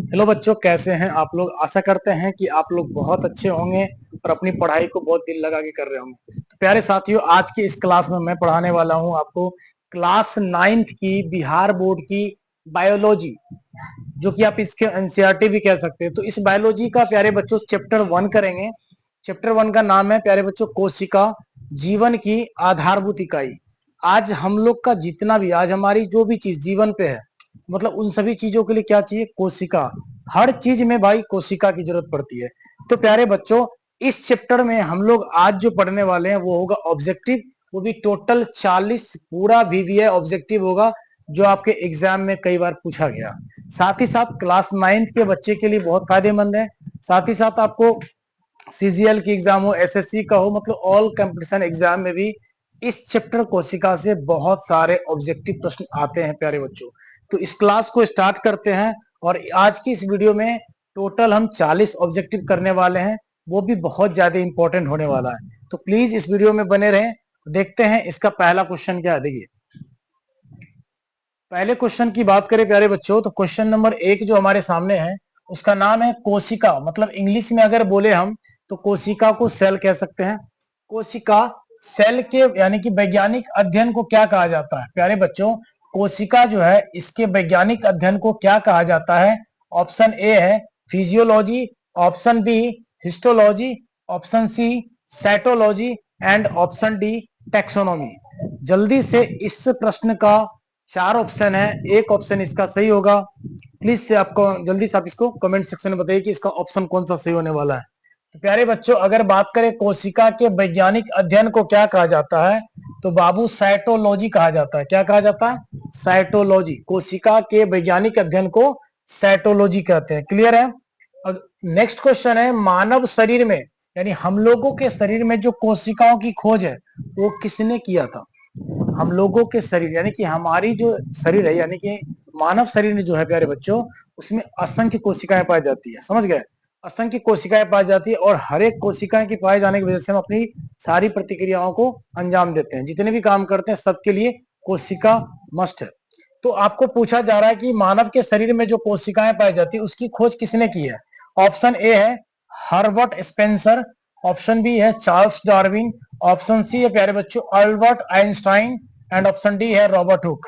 Hello बच्चों, कैसे हैं आप लोग। आशा करते हैं कि आप लोग बहुत अच्छे होंगे और अपनी पढ़ाई को बहुत दिल लगा के कर रहे होंगे। तो प्यारे साथियों, आज की इस क्लास में मैं पढ़ाने वाला हूं आपको क्लास 9th की बिहार बोर्ड की बायोलॉजी, जो कि आप इसके एनसीईआरटी भी कह सकते हैं। तो इस बायोलॉजी का प्यारे बच्चों चैप्टर 1 करेंगे। चैप्टर 1 का नाम है प्यारे बच्चों कोशिका, जीवन की आधारभूत इकाई। आज हम लोग का जितना भी, आज हमारी जो भी चीज जीवन पे है, मतलब उन सभी चीजों के लिए क्या चाहिए? कोशिका। हर चीज में भाई कोशिका की जरूरत पड़ती है। तो प्यारे बच्चों, इस चैप्टर में हम लोग आज जो पढ़ने वाले हैं वो होगा ऑब्जेक्टिव। वो भी टोटल 40 पूरा वीवीआई ऑब्जेक्टिव होगा, जो आपके एग्जाम में कई बार पूछा गया। साथ ही साथ क्लास 9th के बच्चे के लिए बहुत फायदेमंद है। साथ ही साथ आपको सीजीएल की एग्जाम हो, एसएससी का हो, मतलब ऑल कंपटीशन एग्जाम में भी इस चैप्टर कोशिका से बहुत सारे ऑब्जेक्टिव प्रश्न आते हैं प्यारे बच्चों। तो इस क्लास को स्टार्ट करते हैं और आज की इस वीडियो में टोटल हम 40 ऑब्जेक्टिव करने वाले हैं, वो भी बहुत ज्यादा इंपॉर्टेंट होने वाला है। तो प्लीज इस वीडियो में बने रहें। देखते हैं इसका पहला क्वेश्चन क्या है। देखिए, पहले क्वेश्चन की बात करें प्यारे बच्चों, तो क्वेश्चन नंबर 1 जो हमारे सामने है उसका नाम है कोशिका। मतलब इंग्लिश में अगर बोले हम तो कोशिका को सेल कह सकते हैं। कोशिका सेल के यानी कि वैज्ञानिक अध्ययन को क्या कहा जाता है प्यारे बच्चों? कोशिका जो है इसके वैज्ञानिक अध्ययन को क्या कहा जाता है? ऑप्शन ए है physiology, option B histology, option C cytology and option D taxonomy. जल्दी से इस प्रश्न का 4 ऑप्शन है, एक ऑप्शन इसका सही होगा। प्लीज से आपको जल्दी से आप इसको कमेंट सेक्शन में बताइए कि इसका ऑप्शन कौन सा सही होने वाला है। तो प्यारे बच्चों, अगर बात करें कोशिका के वैज्ञानिक अध्ययन को क्या कहा जाता है, तो बाबू साइटोलॉजी कहा जाता है। क्या कहा जाता है? साइटोलॉजी। कोशिका के वैज्ञानिक अध्ययन को साइटोलॉजी कहते हैं। क्लियर है? नेक्स्ट क्वेश्चन है मानव शरीर में, यानी हम लोगों के शरीर में जो कोशिकाओं की खोज है वो किसने किया था? हम लोगों के शरीर यानी कि हमारी जो शरीर है, यानी कि मानव शरीर में जो है प्यारे बच्चों, उसमें असंख्य कोशिकाएं पाई जाती है। समझ गए? असंख्य कोशिकाएं पाई जाती है और हर एक कोशिकाएं की पाए जाने की वजह से हम अपनी सारी प्रतिक्रियाओं को अंजाम देते हैं। जितने भी काम करते हैं सबके लिए कोशिका मस्ट है। तो आपको पूछा जा रहा है कि मानव के शरीर में जो कोशिकाएं पाई जाती है उसकी खोज किसने की है? ऑप्शन ए है हर्बर्ट स्पेंसर, ऑप्शन बी है चार्ल्स डार्विन, ऑप्शन सी है प्यारे बच्चों Albert Einstein and option D है रॉबर्ट हुक।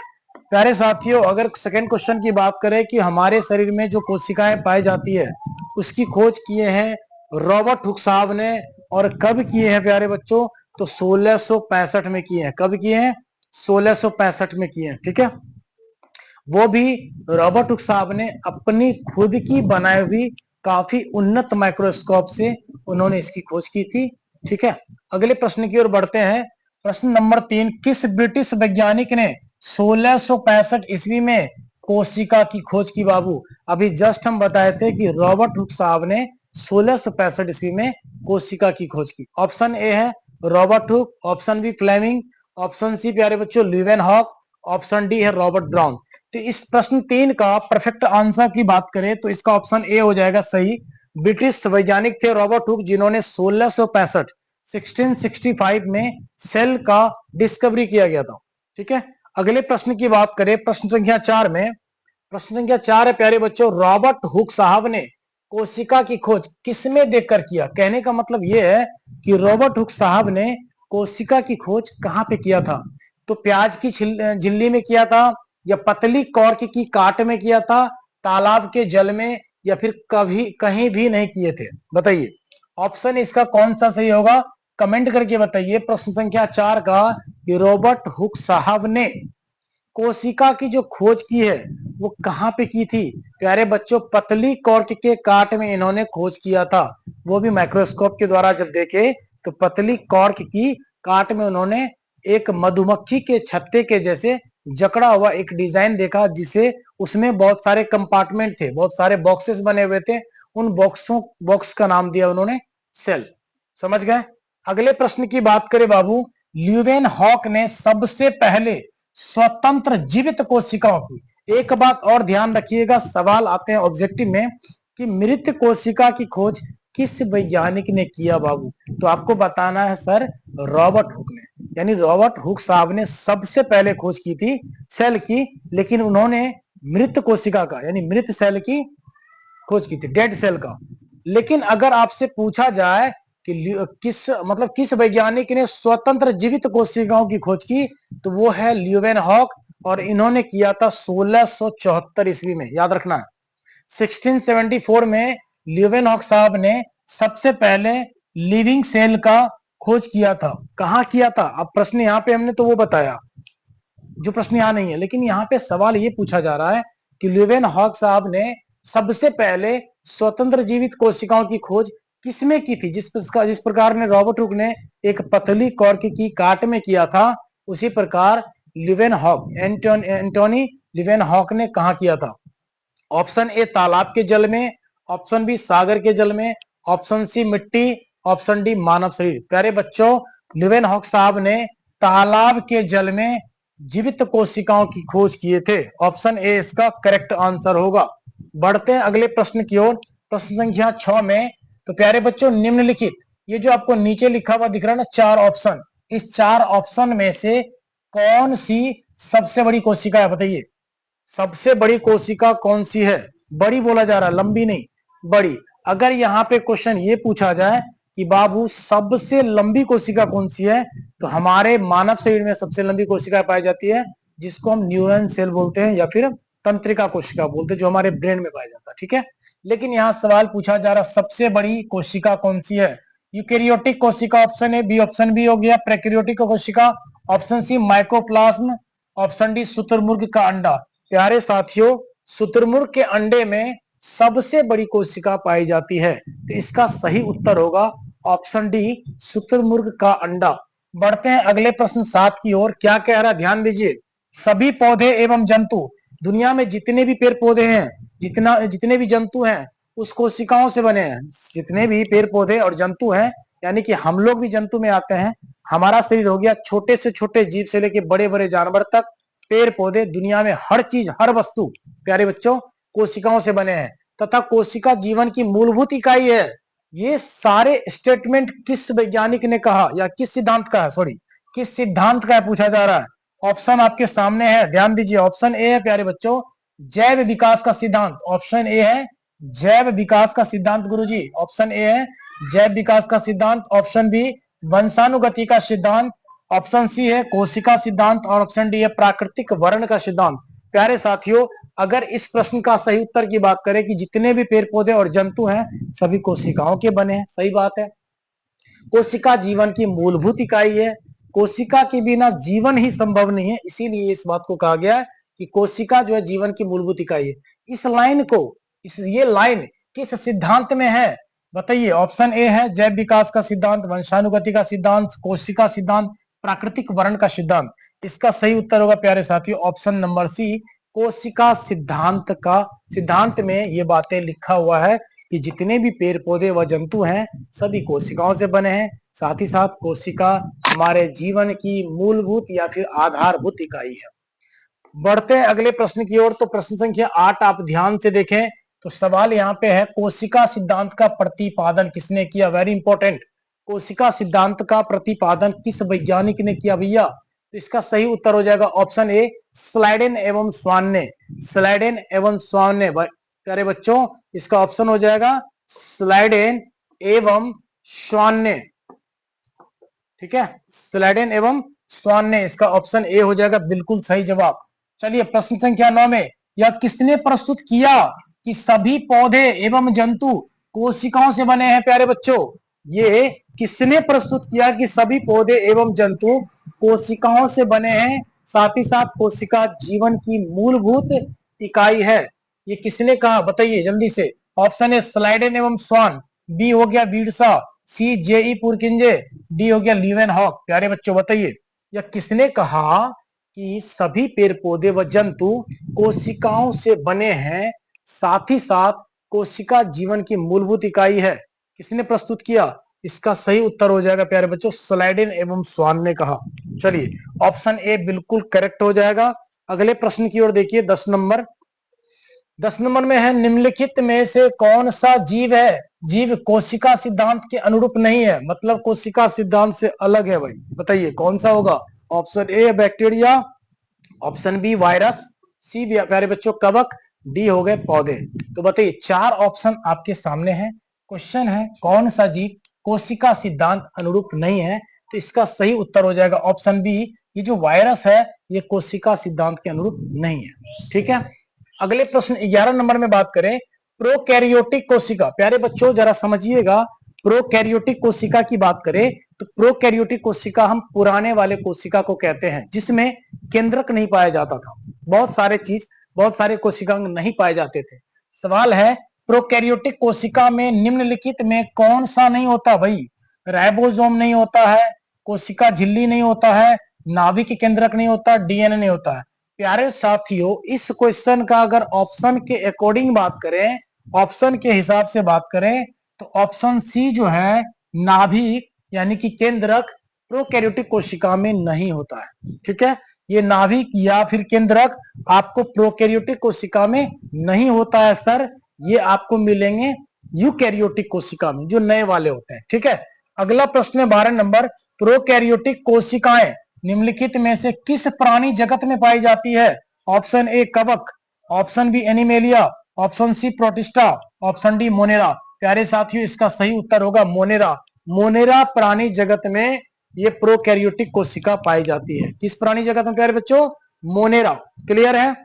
प्यारे साथियों, अगर सेकंड क्वेश्चन की बात करें कि हमारे शरीर में जो कोशिकाएं पाई जाती है उसकी खोज किए हैं रॉबर्ट हुक साहब ने। और कब किए हैं प्यारे बच्चों? तो 1665 में किए हैं। कब किए हैं? 1665 में किए हैं। ठीक है, वो भी रॉबर्ट हुक साहब ने अपनी खुद की बनाई हुई काफी उन्नत माइक्रोस्कोप से उन्होंने इसकी खोज की थी। ठीक है, अगले प्रश्न की ओर बढ़ते हैं। प्रश्न नंबर 3, किस ब्रिटिश वैज्ञानिक ने 1665 ईस्वी में कोशिका की खोज की? बाबू, अभी जस्ट हम बताए थे कि रॉबर्ट हुक साहब ने 1665 ईस्वी में कोशिका की खोज की। ऑप्शन ए है Robert Hooke, option B Fleming, option C प्यारे बच्चों ल्यूवेन हॉक, ऑप्शन डी है रॉबर्ट ब्राउन। तो इस प्रश्न 3 का परफेक्ट आंसर की बात करें तो इसका ऑप्शन ए हो जाएगा सही। ब्रिटिश वैज्ञानिक थे रॉबर्ट हुक, जिन्होंने 1665 में सेल का डिस्कवरी किया गया था। ठीक है, अगले प्रश्न की बात करें प्रश्न संख्या 4 में। प्रश्न संख्या 4 है प्यारे बच्चों, रॉबर्ट हुक साहब ने कोशिका की खोज किसमें देखकर किया? कहने का मतलब यह है कि रॉबर्ट हुक साहब ने कोशिका की खोज कहां पे किया था? तो प्याज की झिल्ली में किया था, या पतली कॉर्क की काट में किया था, तालाब के जल में, या फिर कभी कहीं भी नहीं किए थे? बताइए ऑप्शन इसका कौन सा सही होगा, कमेंट करके बताइए। प्रश्न संख्या 4 का कि रॉबर्ट हुक साहब ने कोशिका की जो खोज की है वो कहां पे की थी? प्यारे बच्चों, पतली कॉर्क के काट में इन्होंने खोज किया था। वो भी माइक्रोस्कोप के द्वारा जब देखे तो पतली कॉर्क की काट में उन्होंने एक मधुमक्खी के छत्ते के जैसे जकड़ा हुआ एक डिजाइन देखा, जिसे उसमें बहुत सारे कंपार्टमेंट थे, बहुत सारे बॉक्सेस बने हुए थे। उन बॉक्स का नाम दिया उन्होंने सेल। समझ गए? अगले प्रश्न की बात करें बाबू, ल्यूवेन हॉक ने सबसे पहले स्वतंत्र जीवित कोशिकाओं की, एक बात और ध्यान रखिएगा, सवाल आते हैं ऑब्जेक्टिव में कि मृत कोशिका की खोज किस वैज्ञानिक ने किया? बाबू, तो आपको बताना है सर रॉबर्ट हुक ने। यानी रॉबर्ट हुक साहब ने सबसे पहले खोज की थी सेल की, लेकिन उन्होंने मृत कोशिका का यानी मृत सेल की खोज की थी, डेड सेल का। लेकिन अगर आपसे पूछा जाए कि किस वैज्ञानिक ने स्वतंत्र जीवित कोशिकाओं की खोज की, तो वो है ल्यूवेनहॉक, और इन्होंने किया था 1674 ईस्वी में, याद रखना है। 1674 में ल्यूवेनहॉक साहब ने सबसे पहले लिविंग सेल का खोज किया था। कहां किया था? अब प्रश्न यहां पे हमने तो वो बताया, जो प्रश्न यहां नहीं है, लेकिन यहां पे सवाल ये पूछा जा रहा है कि ल्यूवेनहॉक साहब ने सबसे पहले स्वतंत्र जीवित कोशिकाओं की खोज किसमें की थी? जिस प्रकार ने रॉबर्ट हुक ने एक पतली कॉर्क की काट में किया था, उसी प्रकार ल्यूवेनहॉक एंटोनी ल्यूवेनहॉक ने कहा किया था? ऑप्शन ए तालाब के जल में, ऑप्शन बी सागर के जल में, ऑप्शन सी मिट्टी, ऑप्शन डी मानव शरीर। प्यारे बच्चों, ल्यूवेनहॉक साहब ने तालाब के जल में जीवित कोशिकाओं की खोज किए थे। ऑप्शन ए इसका करेक्ट आंसर होगा। बढ़ते हैं अगले प्रश्न की ओर, प्रश्न संख्या 6 में। तो प्यारे बच्चों, निम्नलिखित, ये जो आपको नीचे लिखा हुआ दिख रहा है ना, 4 ऑप्शन, इस 4 ऑप्शन में से कौन सी सबसे बड़ी कोशिका है? बताइए, सबसे बड़ी कोशिका कौन सी है? बड़ी बोला जा रहा है, लंबी नहीं, बड़ी। अगर यहां पे क्वेश्चन ये पूछा जाए कि बाबू सबसे लंबी कोशिका कौन सी है, तो हमारे मानव शरीर में सबसे लंबी कोशिका पाई जाती है, जिसको हम न्यूरॉन सेल बोलते हैं या फिर तंत्रिका कोशिका बोलते हैं, जो हमारे ब्रेन में पाया जाता है। ठीक है, लेकिन यहाँ सवाल पूछा जा रहा सबसे बड़ी कोशिका कौन सी है? यूकेरियोटिक कोशिका option A B, option B हो गया प्रोकैरियोटिक कोशिका, option C mycoplasm, option D शुतुरमुर्ग का अंडा। प्यारे साथियों, शुतुरमुर्ग के अंडे में सबसे बड़ी कोशिका पाई जाती है, तो इसका सही उत्तर होगा ऑप्शन डी, शुतुरमुर्ग का अंडा। बढ़ते हैं अगले प्रश्न 7 की ओर। क्या कह रहा है, ध्यान दीजिए। सभी पौधे एवं जंतु, दुनिया में जितने भी पेड़ पौधे हैं, जितने भी जंतु हैं, उस कोशिकाओं से बने हैं। जितने भी पेड़ पौधे और जंतु हैं, यानी कि हम लोग भी जंतु में आते हैं। हमारा शरीर हो गया छोटे से छोटे जीव से लेके बड़े बड़े जानवर तक, पेड़ पौधे, दुनिया में हर चीज, हर वस्तु, प्यारे बच्चों, कोशिकाओं से बने हैं, तथा कोशिका जीवन की मूलभूत इकाई है। ये सारे स्टेटमेंट किस वैज्ञानिक ने कहा, या किस सिद्धांत का है, सॉरी, किस सिद्धांत का है पूछा जा रहा है। ऑप्शन आपके सामने है, ध्यान दीजिए। ऑप्शन ए है प्यारे बच्चों, जैव विकास का सिद्धांत। ऑप्शन ए है जैव विकास का सिद्धांत गुरुजी। ऑप्शन ए है जैव विकास का सिद्धांत, ऑप्शन बी वंशानुगति का सिद्धांत, ऑप्शन सी है कोशिका सिद्धांत, और ऑप्शन डी है प्राकृतिक वर्ण का सिद्धांत। प्यारे साथियों, अगर इस प्रश्न का सही उत्तर की बात करें कि जितने भी पेड़ पौधे और जंतु हैं, सभी कोशिकाओं के बने हैं, सही बात है। कोशिका जीवन की मूलभूत इकाई है, कोशिका के बिना जीवन ही संभव नहीं है, इसीलिए इस बात को कहा गया है कि कोशिका जो है जीवन की मूलभूत इकाई है। इस लाइन को, ये लाइन किस सिद्धांत में है? बताइए। ऑप्शन ए है जैव विकास का सिद्धांत, वंशानुगति का सिद्धांत, कोशिका सिद्धांत, प्राकृतिक वर्ण का सिद्धांत। इसका सही उत्तर होगा प्यारे साथियों ऑप्शन नंबर सी, कोशिका सिद्धांत का। सिद्धांत में ये बातें लिखा हुआ है कि जितने भी पेड़ पौधे व जंतु हैं, सभी कोशिकाओं से बने हैं। साथ ही साथ कोशिका हमारे जीवन की मूलभूत या फिर आधारभूत इकाई है। बढ़ते हैं अगले प्रश्न की ओर। तो प्रश्न संख्या 8 आप ध्यान से देखें। तो सवाल यहाँ पे है, कोशिका सिद्धांत का प्रतिपादन किसने किया? Very important. कोशिका सिद्धांत का प्रतिपादन किस वैज्ञानिक ने किया भैया? तो इसका सही उत्तर हो जाएगा ऑप्शन ए, स्लाइडेन एवं स्वान ने। स्लाइडेन एवं स्वान ने, प्यारे बच्चों, इसका ऑप्शन हो जाएगा स्लाइडेन एवं स्वान ने। ठीक है, स्लाइडेन एवं स्वान ने, इसका ऑप्शन ए हो जाएगा बिल्कुल सही जवाब। चलिए प्रश्न संख्या 9 में, यह किसने प्रस्तुत किया कि सभी पौधे एवं जंतु कोशिकाओं से बने हैं? प्यारे बच्चों, ये किसने प्रस्तुत किया कि सभी पौधे एवं जंतु कोशिकाओं से बने हैं, साथ ही साथ कोशिका जीवन की मूलभूत इकाई है? ये किसने कहा, बताइए जल्दी से। ऑप्शन ए स्लाइडेन एवं स्वान, बी हो गया वीडसा, सी जेई पुरकिंजे, डी हो गया ल्यूवेनहॉक। प्यारे बच्चों बताइए, यह किसने कहा कि सभी पेड़ पौधे व जंतु कोशिकाओं से बने हैं, साथ ही साथ कोशिका जीवन की मूलभूत इकाई है? किसने प्रस्तुत किया? इसका सही उत्तर हो जाएगा प्यारे बच्चों स्लाइडेन एवं स्वान ने कहा। चलिए ऑप्शन ए बिल्कुल करेक्ट हो जाएगा। अगले प्रश्न की ओर देखिए, 10 नंबर। 10 नंबर में है, निम्नलिखित में से कौन सा जीव है, जीव कोशिका सिद्धांत के अनुरूप नहीं है, मतलब कोशिका सिद्धांत से अलग है भाई? बताइए कौन सा होगा। Option A bacteria, option B virus, C प्यारे बच्चों कवक, डी हो गए पौधे। तो बताइए, 4 ऑप्शन आपके सामने है। क्वेश्चन है कौन सा जीव कोशिका सिद्धांत अनुरूप नहीं है? तो इसका सही उत्तर हो जाएगा ऑप्शन बी, ये जो वायरस है ये कोशिका सिद्धांत के अनुरूप नहीं है। ठीक है, अगले प्रश्न 11 नंबर में बात करें, प्रोकैरियोटिक कोशिका। प्यारे बच्चों जरा समझिएगा, प्रोकैरियोटिक कोशिका की बात करें तो प्रोकैरियोटिक कोशिका हम पुराने वाले कोशिका को कहते हैं जिसमें केंद्रक नहीं पाया जाता था। बहुत सारे कोशिका नहीं पाए जाते थे। सवाल है प्रोकैरियोटिक कोशिका में निम्नलिखित में कौन सा नहीं होता भाई? राइबोसोम नहीं होता है, कोशिका झिल्ली नहीं होता है, नाभिक केंद्रक नहीं होता, डीएनए नहीं होता है। प्यारे साथियों, इस क्वेश्चन का अगर ऑप्शन के अकॉर्डिंग बात करें, ऑप्शन के हिसाब से बात करें तो ऑप्शन सी जो है नाभिक यानी कि केंद्रक प्रोकैरियोटिक कोशिका में नहीं होता है। ठीक है, ये नाभिक या फिर केंद्रक आपको प्रोकैरियोटिक कोशिका में नहीं होता है सर, ये आपको मिलेंगे यूकैरियोटिक कोशिका में, जो नए वाले होते हैं। ठीक है, अगला प्रश्न है 12 नंबर, प्रोकैरियोटिक कोशिकाएं निम्नलिखित में से किस प्राणी जगत में पाई जाती है? ऑप्शन ए कवक, option B Animalia, option C Protista, option D Monera. प्यारे साथियों इसका सही उत्तर होगा मोनेरा। मोनेरा प्राणी जगत में ये प्रोकैरियोटिक कोशिका पाई जाती है। किस प्राणी जगत में प्यारे बच्चों? मोनेरा। क्लियर है?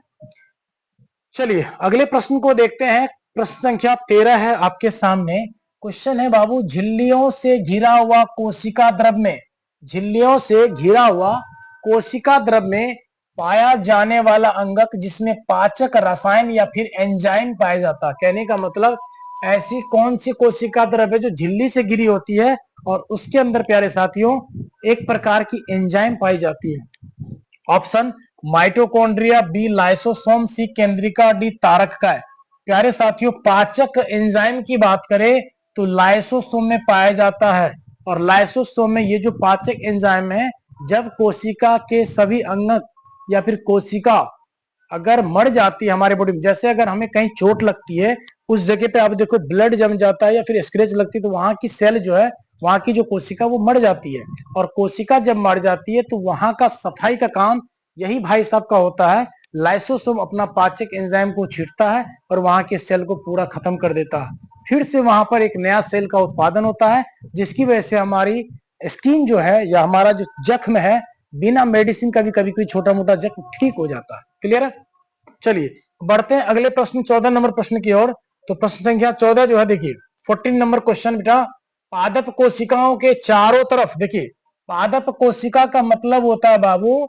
चलिए अगले प्रश्न को देखते हैं। प्रश्न संख्या 13 है आपके सामने। क्वेश्चन है बाबू, झिल्लियों से घिरा हुआ कोशिका द्रव में, झिल्लियों से घिरा हुआ कोशिका द्रव में पाया जाने वाला अंगक जिसमें पाचक रसायन या फिर एंजाइम पाया जाता है। कहने का मतलब ऐसी कौन सी कोशिका द्रव है जो झिल्ली से घिरी होती है और उसके अंदर प्यारे साथियों एक प्रकार की एंजाइम पाई जाती है? ऑप्शन माइटोकॉन्ड्रिया, बी लाइसोसोम, सी केंद्रिका, डी तारक का है। प्यारे साथियों पाचक एंजाइम की बात करें तो लाइसोसोम में पाया जाता है, और लाइसोसोम में ये जो पाचक एंजाइम है, जब कोशिका के सभी अंगक या फिर कोशिका अगर मर जाती है हमारे बॉडी में, जैसे अगर हमें कहीं चोट लगती है उस जगह पे आप देखो ब्लड जम जाता है या फिर स्क्रैच लगती है, तो वहां की सेल जो है, वहां की जो कोशिका वो मर जाती है, और कोशिका जब मर जाती है तो वहां का सफाई का काम यही भाई साहब का होता है। लाइसोसोम अपना पाचक एंजाइम को छींटता है और वहां के सेल को पूरा खत्म कर देता है, फिर से वहां पर एक नया सेल का उत्पादन होता है, जिसकी वजह से हमारी स्किन जो है या हमारा जो जख्म है बिना मेडिसिन का भी कभी कोई छोटा मोटा जख्म ठीक हो जाता है। क्लियर है? चलिए बढ़ते हैं अगले प्रश्न 14 नंबर प्रश्न की ओर। तो प्रश्न संख्या 14 जो है देखिए 14 नंबर क्वेश्चन बेटा, पादप कोशिकाओं के चारों तरफ, देखिए पादप कोशिका का मतलब होता है बाबू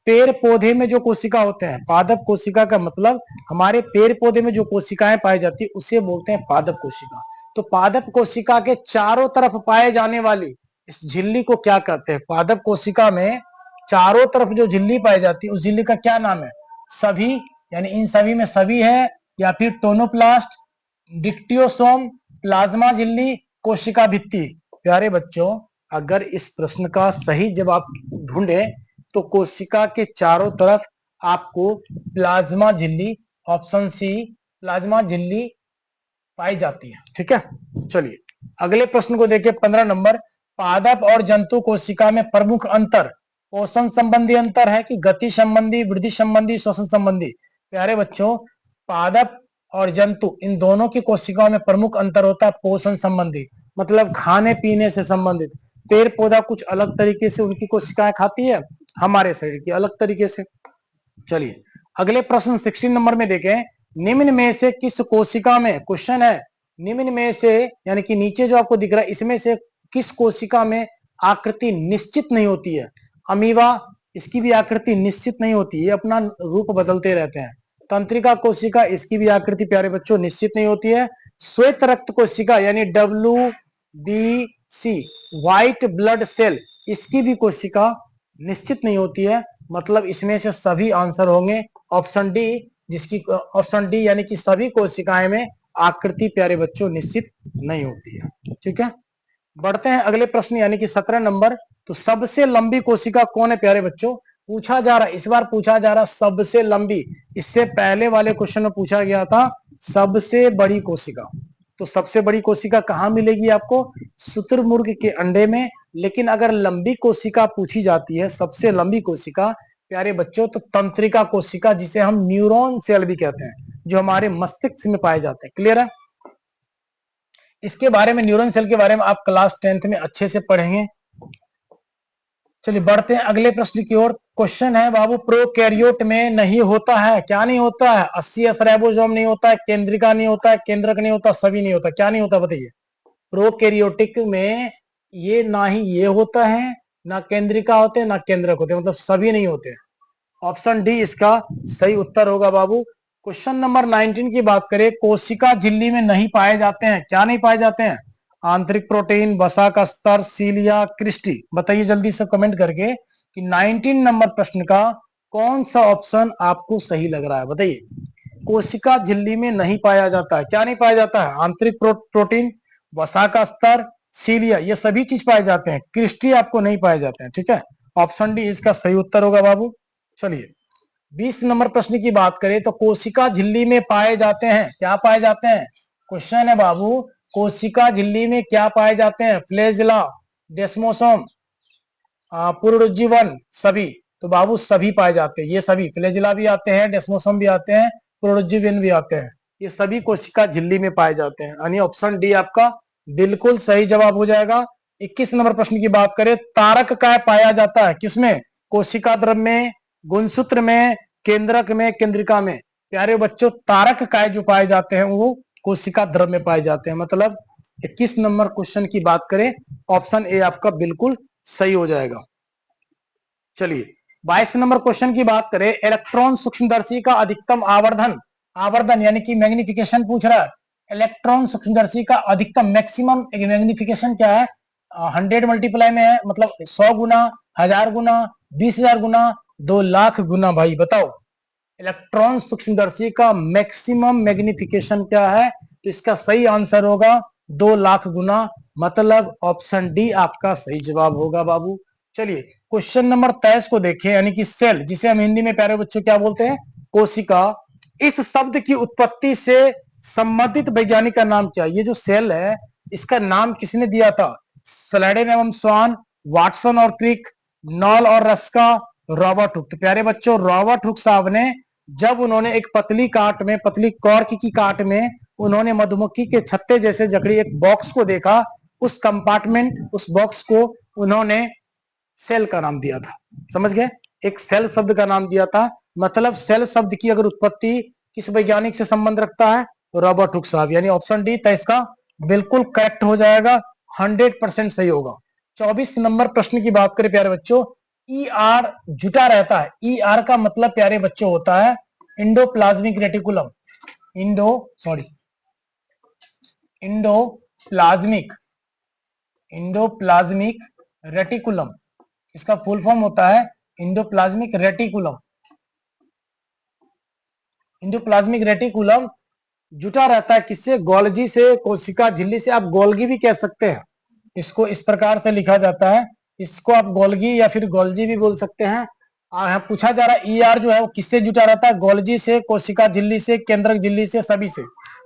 पेड़ पौधे में जो कोशिका होते हैं, पादप कोशिका का मतलब हमारे पेड़ पौधे में जो कोशिकाएं पाई जाती है उसे बोलते हैं पादप कोशिका। तो पादप कोशिका के चारों तरफ पाए जाने वाली इस झिल्ली को क्या कहते हैं? पादप कोशिका में चारों तरफ जो झिल्ली पाई जाती है उस झिल्ली का क्या नाम है? सभी, यानी इन सभी में सभी है, या फिर टोनोप्लास्ट, डिक्टियोसोम, प्लाज्मा झिल्ली, कोशिका भित्ति। प्यारे बच्चों अगर इस प्रश्न का सही जवाब ढूंढे तो कोशिका के चारों तरफ आपको प्लाज्मा झिल्ली, ऑप्शन सी प्लाज्मा झिल्ली पाई जाती है। ठीक है, चलिए अगले प्रश्न को देखिए 15 नंबर, पादप और जंतु कोशिका में प्रमुख अंतर पोषण संबंधी अंतर है कि गति संबंधी, वृद्धि संबंधी, श्वसन संबंधी? प्यारे बच्चों पादप और जंतु इन दोनों की कोशिकाओं में प्रमुख अंतर होता है पोषण संबंधी, मतलब खाने पीने से संबंधित। पेड़ पौधा कुछ अलग तरीके से उनकी कोशिकाएं खाती है, हमारे शरीर की अलग तरीके से। चलिए अगले प्रश्न 16 नंबर में देखें, निम्न में से किस कोशिका में, क्वेश्चन है निम्न में से यानी कि नीचे जो आपको दिख रहा है इसमें से किस कोशिका में आकृति निश्चित नहीं होती है? अमीबा, इसकी भी आकृति निश्चित नहीं होती है, अपना रूप बदलते रहते हैं। तंत्रिका कोशिका, इसकी भी आकृति प्यारे बच्चों निश्चित नहीं होती है। श्वेत रक्त कोशिका यानी WBC, व्हाइट ब्लड सेल, इसकी भी कोशिका निश्चित नहीं होती है। मतलब इसमें से सभी आंसर होंगे ऑप्शन डी, जिसकी ऑप्शन डी यानी कि सभी कोशिकाएं में आकृति प्यारे बच्चों निश्चित नहीं होती है। ठीक है, बढ़ते हैं अगले प्रश्न यानी कि 17 नंबर। तो सबसे लंबी कोशिका कौन है प्यारे बच्चों? पूछा जा रहा, इस बार पूछा जा रहा सबसे लंबी। इससे पहले वाले क्वेश्चन में पूछा गया था सबसे बड़ी कोशिका। तो सबसे बड़ी कोशिका कहां मिलेगी आपको? शुतुरमुर्ग के अंडे में। लेकिन अगर लंबी कोशिका पूछी जाती है, सबसे लंबी कोशिका प्यारे बच्चों, तो तंत्रिका कोशिका, जिसे हम न्यूरॉन सेल भी कहते हैं। जो हमारे मस्तिष्क में पाए जाते हैं। क्लियर है? इसके बारे में, न्यूरॉन सेल के बारे में आप क्लास 10th में अच्छे से पढ़ेंगे। चलिए बढ़ते हैं अगले प्रश्न की ओर। क्वेश्चन है बाबू, प्रोकैरियोट में नहीं होता है, क्या नहीं होता है? 80s राइबोसोम नहीं होता है, केंद्रिका नहीं होता है, केंद्रक नहीं होता, सभी नहीं होता, क्या नहीं होता बताइए? प्रोकैरियोटिक में ये ना ही ये होता है, ना केंद्रिका होते हैं, ना केंद्रक होते हैं, मतलब सभी नहीं होते। ऑप्शन डी इसका सही उत्तर होगा बाबू। क्वेश्चन नंबर 19 की बात करें, कोशिका झिल्ली में नहीं पाए जाते हैं, क्या नहीं पाए जाते हैं? आंतरिक प्रोटीन, वसा का स्तर, सीलिया, क्रिस्टी। बताइए जल्दी से कमेंट करके कि 19 नंबर प्रश्न का कौन सा ऑप्शन आपको सही लग रहा है, बताइए। कोशिका झिल्ली में नहीं पाया जाता है, क्या नहीं पाया जाता है? आंतरिक प्रोटीन, वसा का स्तर, सीलिया, ये सभी चीज पाए जाते हैं, क्रिस्टी आपको नहीं पाए जाते हैं। ठीक है, ऑप्शन डी इसका सही उत्तर होगा बाबू। चलिए 20 नंबर प्रश्न की बात करें तो कोशिका झिल्ली में पाए जाते हैं, क्या पाए जाते हैं? क्वेश्चन है बाबू, कोशिका झिल्ली में क्या पाए जाते हैं? फ्लैजेला, डेस्मोसोम, पुनरुज्जीवन, सभी। तो बाबू सभी पाए जाते हैं, ये सभी फ्लैजेला भी आते हैं, डेस्मोसोम भी आते हैं, पुनरुज्जीवन भी आते हैं, ये सभी कोशिका झिल्ली में पाए जाते हैं। यानी ऑप्शन डी आपका बिल्कुल सही जवाब हो जाएगा। 21 नंबर प्रश्न की बात करें, तारक काय पाया जाता है, किसमें? कोशिका द्रव्य में, गुणसूत्र में, केंद्रक में, केंद्रिका में। प्यारे बच्चों, तारक काय जो पाए जाते हैं वो कोशिका द्रव्य में पाए जाते हैं। मतलब 21 नंबर क्वेश्चन की बात करें, ऑप्शन ए आपका बिल्कुल सही हो जाएगा। चलिए 22 नंबर क्वेश्चन की बात करें, इलेक्ट्रॉन सूक्ष्मदर्शी का अधिकतम आवर्धन, आवर्धन यानी कि मैग्निफिकेशन पूछ रहा है। इलेक्ट्रॉन सूक्ष्मदर्शी का अधिकतम मैक्सिमम मैग्निफिकेशन क्या है? 100 मल्टीप्लाई में है, मतलब 100 गुना, 1000 गुना, 20,000 गुना, 2 लाख गुना। भाई बताओ इलेक्ट्रॉन सूक्ष्मदर्शी का मैक्सिमम मैग्निफिकेशन क्या है? तो इसका सही आंसर होगा 2 लाख गुना, मतलब ऑप्शन डी आपका सही जवाब होगा बाबू। चलिए क्वेश्चन नंबर 23 को देखें, यानी कि सेल, जिसे हम हिंदी में प्यारे बच्चों क्या बोलते हैं? कोशिका। इस शब्द की उत्पत्ति से संबंधित वैज्ञानिक का नाम क्या? ये जो सेल है इसका नाम किसने दिया था? स्लाइडेन एवं स्वान, वाटसन और क्रिक, नॉल और रस्का, रॉबर्ट हुक। तो प्यारे बच्चों रॉबर्ट हुक साहब ने, जब उन्होंने एक पतली काट में, पतली कॉर्क की काट में उन्होंने मधुमक्खी के छत्ते जैसे जकड़ी एक बॉक्स को देखा, उस कंपार्टमेंट, उस बॉक्स को उन्होंने सेल का नाम दिया था। समझ गए? एक सेल शब्द का नाम दिया था। मतलब सेल शब्द की अगर उत्पत्ति किस वैज्ञानिक से संबंध रखता है? रॉबर्ट हुक साहब। यानी ऑप्शन डी तो इसका बिल्कुल करेक्ट हो जाएगा, 100% सही होगा। 24 नंबर प्रश्न की बात करें प्यारे बच्चों, ई आर जुटा रहता है, ई आर का मतलब प्यारे बच्चों होता है इंडोप्लाज्मिक रेटिकुलम, इंडोप्लाज्मिक रेटिकुलम, इसका फुल फॉर्म होता है इंडोप्लाज्मिक रेटिकुलम। इंडोप्लाज्मिक रेटिकुलम जुटा रहता है किससे? गोल्गी से, कोशिका झिल्ली से, आप गोल्गी भी कह सकते हैं। इसको इस प्रकार से लिखा जाता है, इसको आप गोल्गी या फिर गोल्जी भी बोल सकते हैं। पूछा जा रहा है ई आर जो है वो किससे जुटा रहता है? गोल्गी से, कोशिका झिल्ली से, केंद्रक झिल्ली से, सभी से।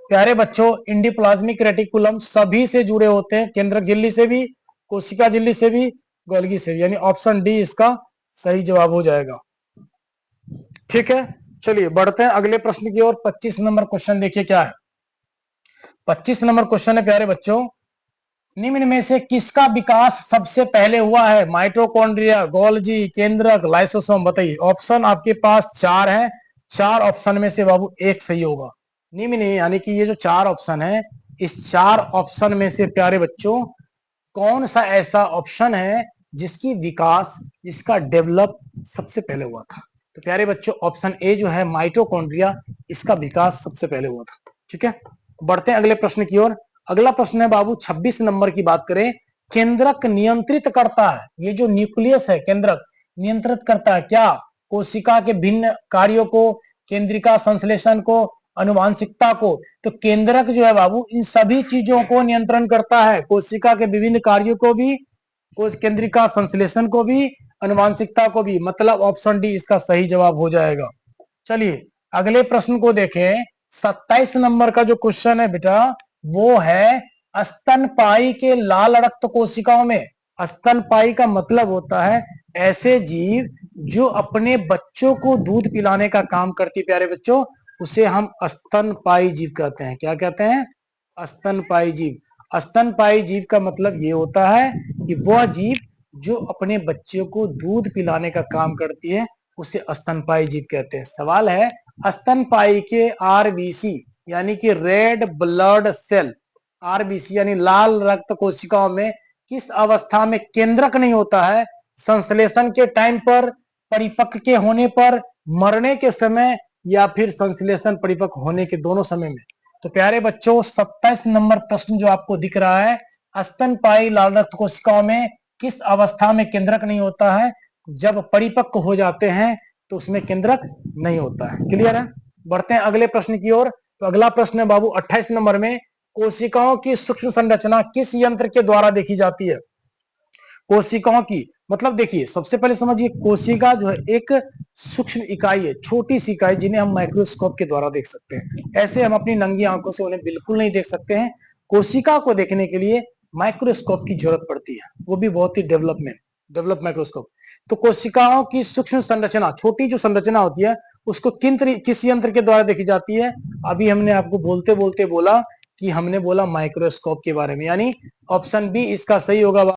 प्यारे बच्चों इंडोप्लाज्मिक रेटिकुलम सभी से जुड़े होते हैं, केंद्रक झिल्ली से भी, कोशिका झिल्ली से भी, गोल्गी से भी। यानी ऑप्शन डी इसका सही जवाब हो जाएगा। ठीक है, चलिए बढ़ते हैं अगले प्रश्न की ओर। 25 नंबर क्वेश्चन देखिए क्या है। 25 नंबर क्वेश्चन है प्यारे बच्चों, निम्न में से किसका विकास सबसे पहले हुआ है? माइटोकॉन्ड्रिया, गोल्गी, केंद्रक, लाइसोसोम। बताइए, ऑप्शन आपके पास 4 है, 4 ऑप्शन में से बाबू एक सही होगा। निम्न यानी कि ये जो 4 ऑप्शन है, इस 4 ऑप्शन में से प्यारे बच्चों कौन सा ऐसा ऑप्शन है जिसकी विकास, जिसका डेवलप सबसे पहले हुआ था? तो प्यारे बच्चों ऑप्शन ए जो है माइटोकॉन्ड्रिया, इसका विकास सबसे पहले हुआ था। ठीक है, बढ़ते हैं अगले प्रश्न की ओर। अगला प्रश्न है बाबू 26 नंबर की बात करें, केंद्रक नियंत्रित करता है, ये जो न्यूक्लियस है केंद्रक नियंत्रित करता है क्या? कोशिका के भिन्न कार्यों को, केंद्रिका संश्लेषण को, अनुवांशिकता को। तो केंद्रक जो है बाबू इन सभी चीजों को नियंत्रण करता है, कोशिका के विभिन्न कार्यों को भी, केंद्रिका संश्लेषण को भी, अनुवांशिकता को भी। मतलब ऑप्शन डी इसका सही जवाब हो जाएगा। चलिए अगले प्रश्न को देखें। 27 नंबर का जो क्वेश्चन है बेटा वो है स्तनपायी के लाल रक्त कोशिकाओं में। स्तनपायी का मतलब होता है ऐसे जीव जो अपने बच्चों को दूध पिलाने का काम करती, प्यारे बच्चों उसे हम स्तनपायी जीव कहते हैं। क्या कहते हैं? स्तनपायी जीव। स्तनपायी जीव का मतलब ये होता है कि वह जीव जो अपने बच्चों को दूध पिलाने का काम करती है, उसे स्तनपायी जीव कहते हैं। सवाल है, स्तनपायी के आरबीसी यानी कि रेड ब्लड सेल, आरबीसी यानी लाल रक्त कोशिकाओं में किस अवस्था में केंद्रक नहीं होता है? संश्लेषण के टाइम पर, परिपक्व के होने पर, मरने के समय, या फिर संश्लेषण परिपक्व होने के दोनों समय में। तो प्यारे बच्चों, 27 नंबर प्रश्न जो आपको दिख रहा है, स्तनपायी लाल रक्त कोशिकाओं में किस अवस्था में केंद्रक नहीं होता है? जब परिपक्व हो जाते हैं तो उसमें केंद्रक नहीं होता है। क्लियर है? बढ़ते हैं अगले प्रश्न की ओर। तो अगला प्रश्न है बाबू 28 नंबर में, कोशिकाओं की सूक्ष्म संरचना किस यंत्र के द्वारा देखी जाती है? कोशिकाओं की मतलब देखिए, सबसे पहले समझिए, कोशिका जो है एक सूक्ष्म इकाई है, छोटी सी इकाई, जिन्हें हम माइक्रोस्कोप के द्वारा देख सकते हैं। ऐसे हम अपनी नंगी आंखों से उन्हें बिल्कुल नहीं देख सकते हैं। कोशिका को देखने के लिए माइक्रोस्कोप की जरूरत पड़ती है, वो भी बहुत ही डेवलप माइक्रोस्कोप। तो कोशिकाओं की सूक्ष्म संरचना, छोटी जो संरचना होती है, उसको किस यंत्र के द्वारा देखी जाती है? अभी हमने आपको बोलते बोलते बोला कि हमने बोला माइक्रोस्कोप के बारे में, यानी ऑप्शन बी इसका सही होगा।